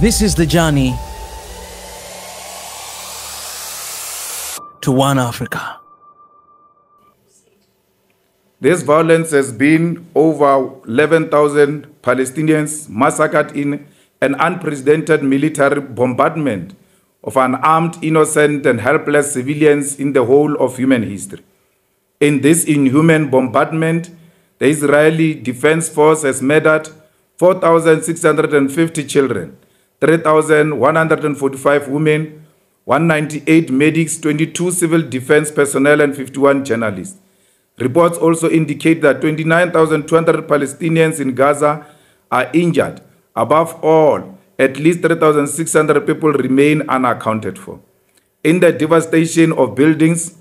This is the journey to one Africa. This violence has been over 11,000 Palestinians massacred in an unprecedented military bombardment of unarmed, innocent, and helpless civilians in the whole of human history. In this inhuman bombardment, the Israeli Defense Force has murdered 4,650 children, 3,145 women, 198 medics, 22 civil defense personnel, and 51 journalists. Reports also indicate that 29,200 Palestinians in Gaza are injured. Above all, at least 3,600 people remain unaccounted for. In the devastation of buildings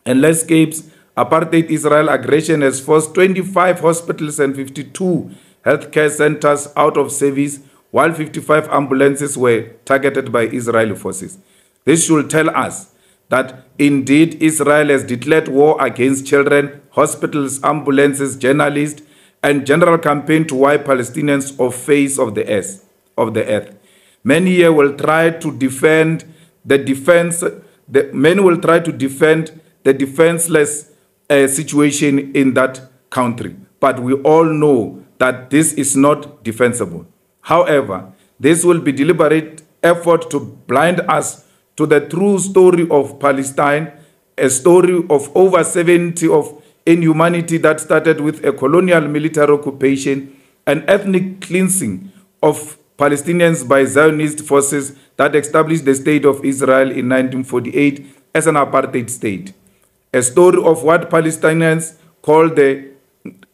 and landscapes, apartheid Israel aggression has forced 25 hospitals and 52 healthcare centers out of service, while 55 ambulances were targeted by Israeli forces. This should tell us that indeed Israel has declared war against children, hospitals, ambulances, journalists, and general campaign to wipe Palestinians off face of the earth. Many here will try to defend the defenseless situation in that country, but we all know that this is not defensible. However, this will be deliberate effort to blind us to the true story of Palestine, a story of over 70 of inhumanity that started with a colonial military occupation and ethnic cleansing of Palestinians by Zionist forces that established the State of Israel in 1948 as an apartheid state. A story of what Palestinians call the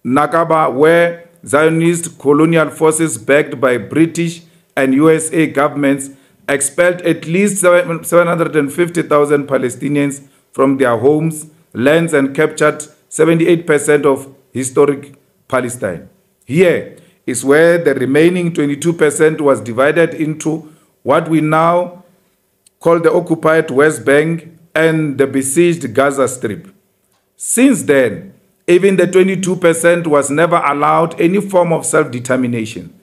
Nakaba, where Zionist colonial forces backed by British and USA governments expelled at least 750,000 Palestinians from their homes, lands, and captured 78% of historic Palestine. Here is where the remaining 22% was divided into what we now call the occupied West Bank and the besieged Gaza Strip. Since then, even the 22% was never allowed any form of self-determination.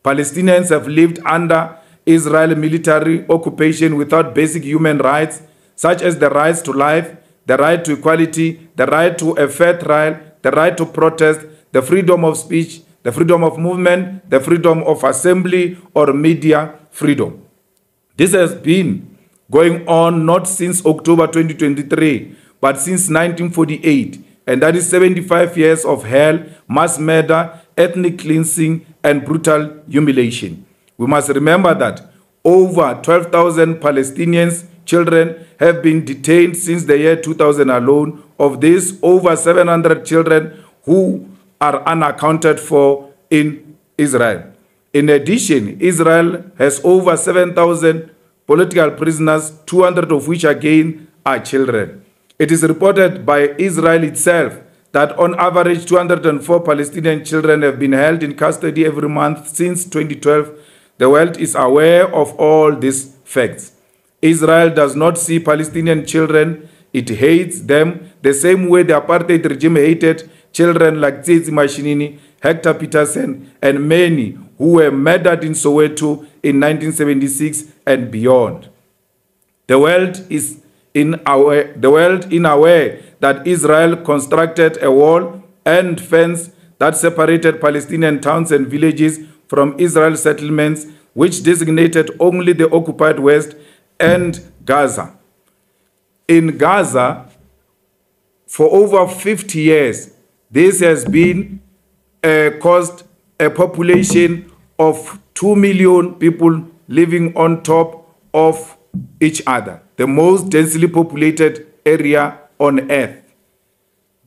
Palestinians have lived under Israeli military occupation without basic human rights, such as the rights to life, the right to equality, the right to a fair trial, the right to protest, the freedom of speech, the freedom of movement, the freedom of assembly or media freedom. This has been going on not since October 2023, but since 1948, and that is 75 years of hell, mass murder, ethnic cleansing, and brutal humiliation. We must remember that over 12,000 Palestinians, children, have been detained since the year 2000 alone. Of these, over 700 children who are unaccounted for in Israel. In addition, Israel has over 7,000 political prisoners, 200 of which again are children. It is reported by Israel itself that on average 204 Palestinian children have been held in custody every month since 2012. The world is aware of all these facts. Israel does not see Palestinian children. It hates them the same way the apartheid regime hated children like Tsitsi Mashinini, Hector Peterson, and many who were murdered in Soweto in 1976 and beyond. The world is unaware that Israel constructed a wall and fence that separated Palestinian towns and villages from Israel settlements, which designated only the occupied West and Gaza. In Gaza, for over 50 years, this has been caused a population of 2 million people living on top of each other, the most densely populated area on earth.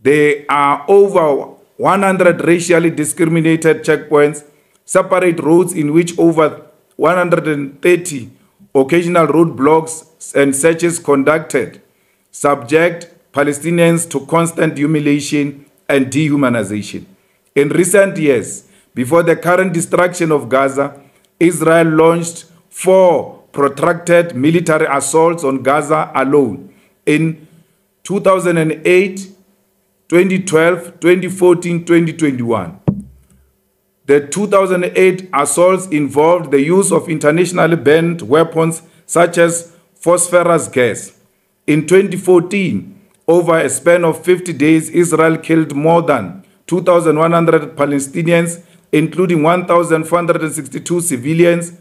There are over 100 racially discriminated checkpoints, separate roads in which over 130 occasional roadblocks and searches conducted subject Palestinians to constant humiliation and dehumanization. In recent years, before the current destruction of Gaza, Israel launched 4 protracted military assaults on Gaza alone in 2008, 2012, 2014, 2021. The 2008 assaults involved the use of internationally banned weapons such as phosphorus gas. In 2014, over a span of 50 days, Israel killed more than 2,100 Palestinians, including 1,462 civilians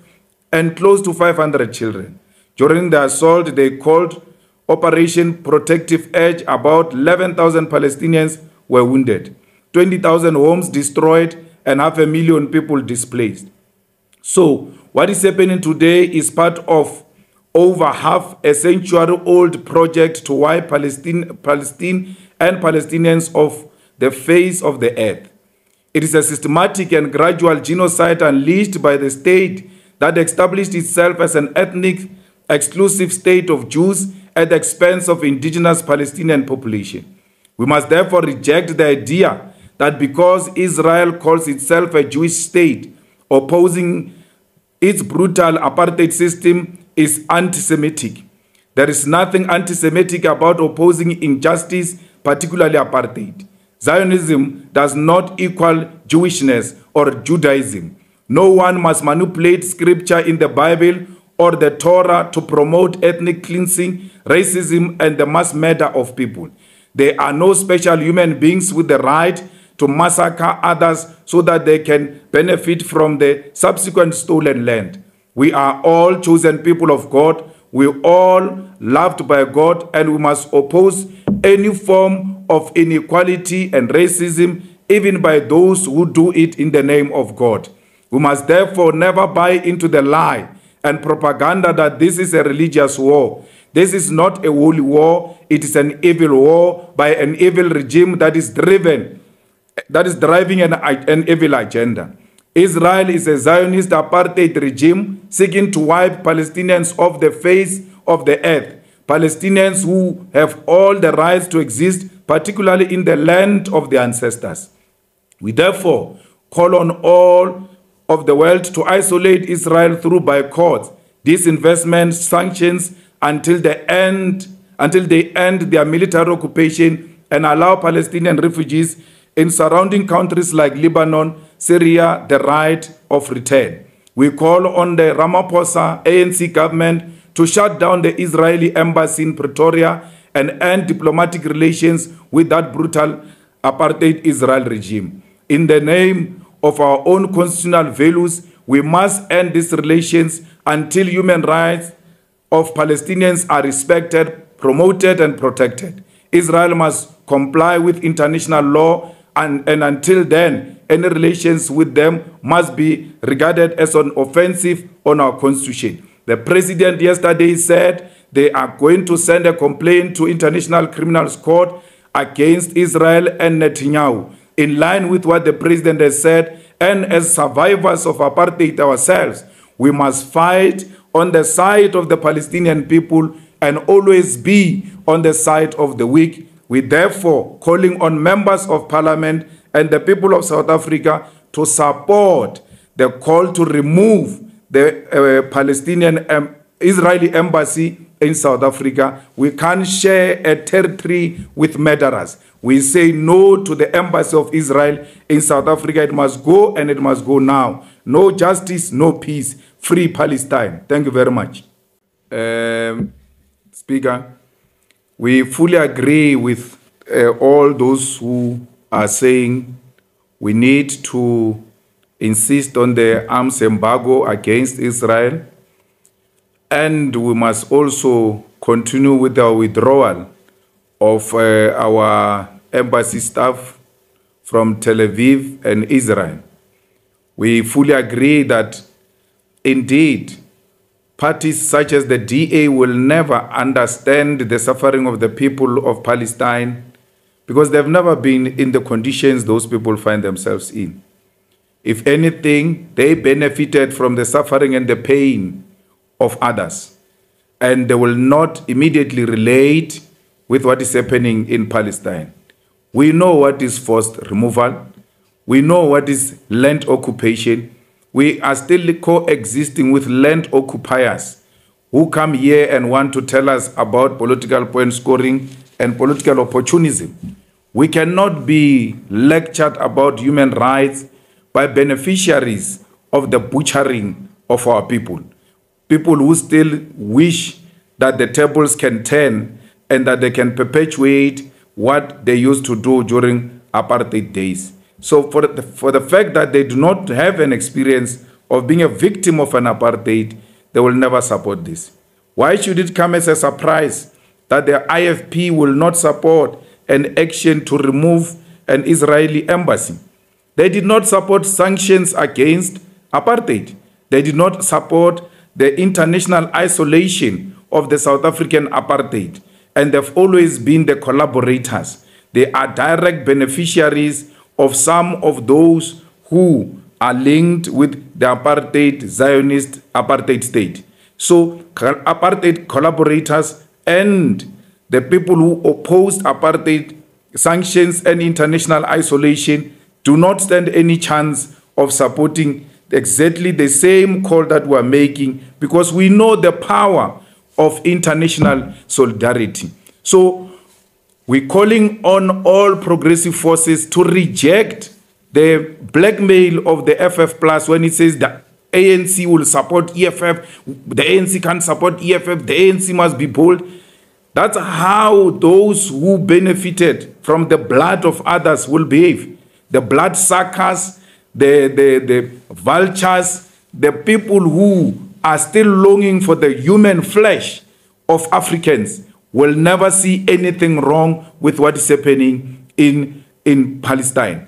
and close to 500 children. During the assault, they called Operation Protective Edge, about 11,000 Palestinians were wounded, 20,000 homes destroyed, and 500,000 people displaced. So, what is happening today is part of over half a century-old project to wipe Palestine and Palestinians off the face of the earth. It is a systematic and gradual genocide unleashed by the state that established itself as an ethnic exclusive state of Jews at the expense of indigenous Palestinian population. We must therefore reject the idea that because Israel calls itself a Jewish state, opposing its brutal apartheid system is anti-Semitic. There is nothing anti-Semitic about opposing injustice, particularly apartheid. Zionism does not equal Jewishness or Judaism. No one must manipulate scripture in the Bible or the Torah to promote ethnic cleansing, racism, and the mass murder of people. There are no special human beings with the right to massacre others so that they can benefit from the subsequent stolen land. We are all chosen people of God. We are all loved by God, and we must oppose any form of inequality and racism, even by those who do it in the name of God. We must therefore never buy into the lie and propaganda that this is a religious war. This is not a holy war. It is an evil war by an evil regime that is driving an evil agenda. Israel is a Zionist apartheid regime seeking to wipe Palestinians off the face of the earth. Palestinians who have all the rights to exist, particularly in the land of their ancestors. We therefore call on all of the world to isolate Israel through boycotts, disinvestment, sanctions until they end their military occupation and allow Palestinian refugees in surrounding countries like Lebanon, Syria, the right of return. We call on the Ramaphosa ANC government to shut down the Israeli embassy in Pretoria and end diplomatic relations with that brutal apartheid Israel regime. In the name of our own constitutional values, we must end these relations until human rights of Palestinians are respected, promoted, and protected. Israel must comply with international law, and until then, any relations with them must be regarded as an offensive on our constitution. The president yesterday said they are going to send a complaint to International Criminal Court against Israel and Netanyahu, in line with what the president has said. And as survivors of apartheid ourselves, we must fight on the side of the Palestinian people and always be on the side of the weak. We therefore calling on members of parliament and the people of South Africa to support the call to remove the Palestinian Israeli embassy in South Africa. We can't share a territory with murderers. We say no to the embassy of Israel in South Africa. It must go, and it must go now. No justice, no peace. Free Palestine. Thank you very much. Speaker, we fully agree with all those who are saying we need to insist on the arms embargo against Israel, and we must also continue with our withdrawal of our embassy staff from Tel Aviv and Israel. We fully agree that indeed parties such as the DA will never understand the suffering of the people of Palestine because they've never been in the conditions those people find themselves in. If anything, they benefited from the suffering and the pain of others, and they will not immediately relate with what is happening in Palestine. We know what is forced removal. We know what is land occupation. We are still coexisting with land occupiers who come here and want to tell us about political point scoring and political opportunism. We cannot be lectured about human rights by beneficiaries of the butchering of our people. People who still wish that the tables can turn and that they can perpetuate what they used to do during apartheid days. So for the fact that they do not have an experience of being a victim of an apartheid, they will never support this. Why should it come as a surprise that the IFP will not support an action to remove an Israeli embassy? They did not support sanctions against apartheid. They did not support the international isolation of the South African apartheid. And they've always been the collaborators. They are direct beneficiaries of some of those who are linked with the apartheid, Zionist apartheid state. So apartheid collaborators and the people who opposed apartheid sanctions and international isolation do not stand any chance of supporting exactly the same call that we're making, because we know the power of international solidarity. So we're calling on all progressive forces to reject the blackmail of the FF Plus when it says that ANC will support EFF, the ANC can't support EFF, the ANC must be bold. That's how those who benefited from the blood of others will behave. The bloodsuckers, the vultures, the people who are still longing for the human flesh of Africans will never see anything wrong with what is happening in Palestine.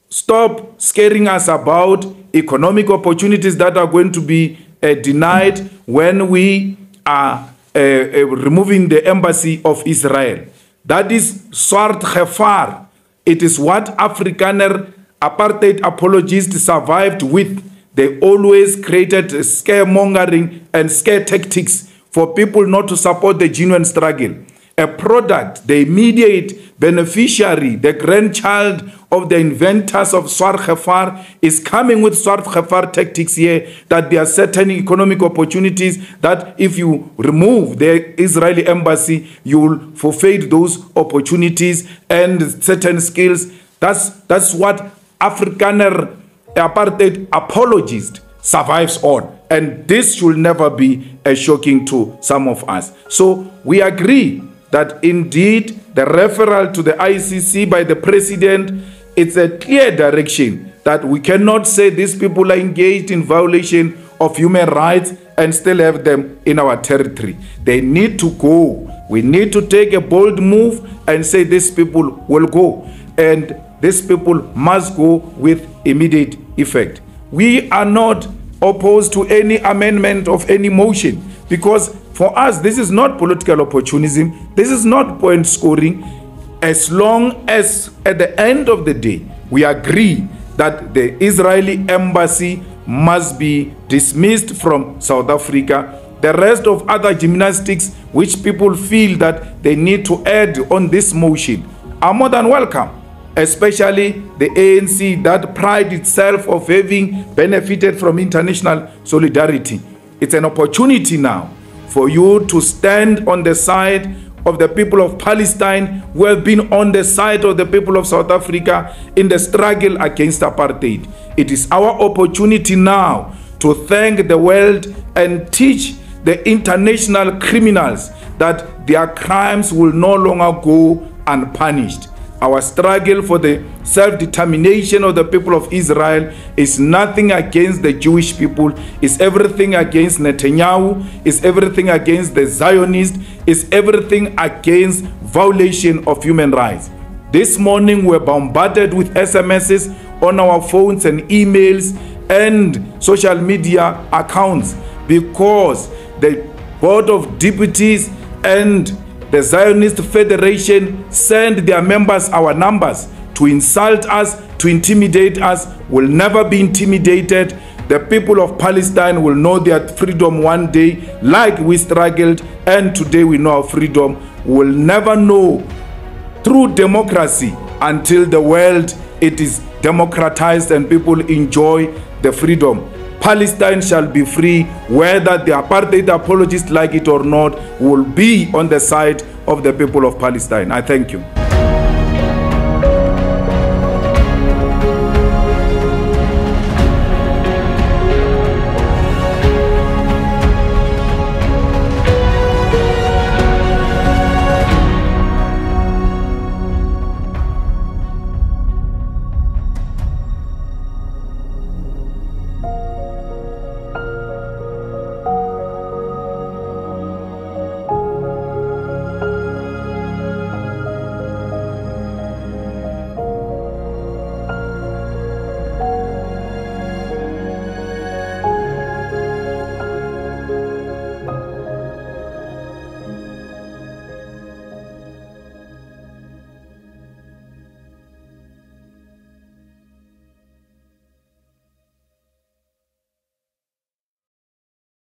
Stop scaring us about economic opportunities that are going to be denied when we are removing the embassy of Israel. That is Swart Khefar. It is what Afrikaner apartheid apologists survived with. They always created scaremongering and scare tactics for people not to support the genuine struggle. A product, the immediate beneficiary, the grandchild of the inventors of Swart Khefar is coming with Swart Khefar tactics here, that there are certain economic opportunities that if you remove the Israeli embassy, you will forfeit those opportunities and certain skills. That's what Afrikaner apartheid apologist survives on. And this should never be shocking to some of us. So we agree that indeed the referral to the ICC by the president, it's a clear direction that we cannot say these people are engaged in violation of human rights and still have them in our territory. They need to go. We need to take a bold move and say these people will go. And these people must go with immediate effect. We are not opposed to any amendment of any motion, because for us, this is not political opportunism. This is not point scoring. As long as at the end of the day, we agree that the Israeli embassy must be dismissed from South Africa, the rest of other gymnastics which people feel that they need to add on this motion are more than welcome, especially the ANC that pride itself of having benefited from international solidarity. It's an opportunity now for you to stand on the side of the people of Palestine, who have been on the side of the people of South Africa in the struggle against apartheid. It is our opportunity now to thank the world and teach the international criminals that their crimes will no longer go unpunished. Our struggle for the self-determination of the people of Israel is nothing against the Jewish people, is everything against Netanyahu, is everything against the Zionists, is everything against violation of human rights. This morning we're bombarded with SMSs on our phones and emails and social media accounts because the Board of Deputies and the Zionist Federation send their members our numbers to insult us, to intimidate us. We'll never be intimidated. The people of Palestine will know their freedom one day, like we struggled, and today we know our freedom. We'll never know true democracy until the world it is democratized and people enjoy the freedom. Palestine shall be free, whether the apartheid apologists like it or not, will be on the side of the people of Palestine. I thank you.